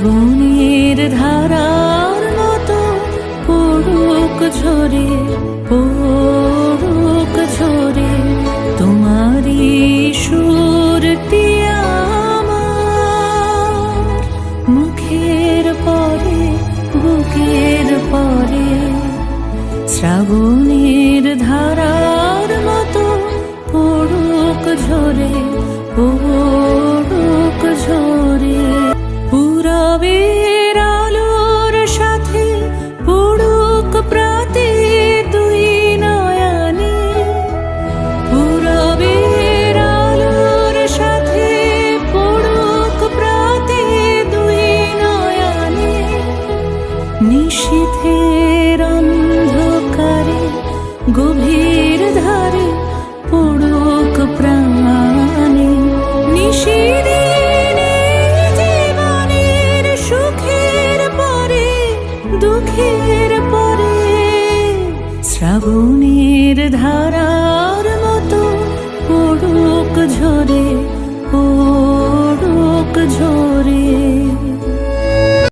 শ্রাবণের ধারার মতো পড়ুক ঝরে, পড়ুক ঝরে তোমারই সুরটি আমার মুখের পরে, বুকের পরে। শ্রাবণের ধারার মতো পড়ুক ঝরে, পড়ুক ঝরে। পূরবের আলোর সাথে পড়ুক প্রাতে দুই নয়নে, পূরবের আলোর সাথে পড়ুক প্রাতে দুই নয়নে। নিশীথের অন্ধকারে গভীর ধারে পড়ুক প্রাণে। জীবনের সুখের পরে, দুঃখের পরে। শ্রাবণের ধারার মতো পড়ুক ঝরে,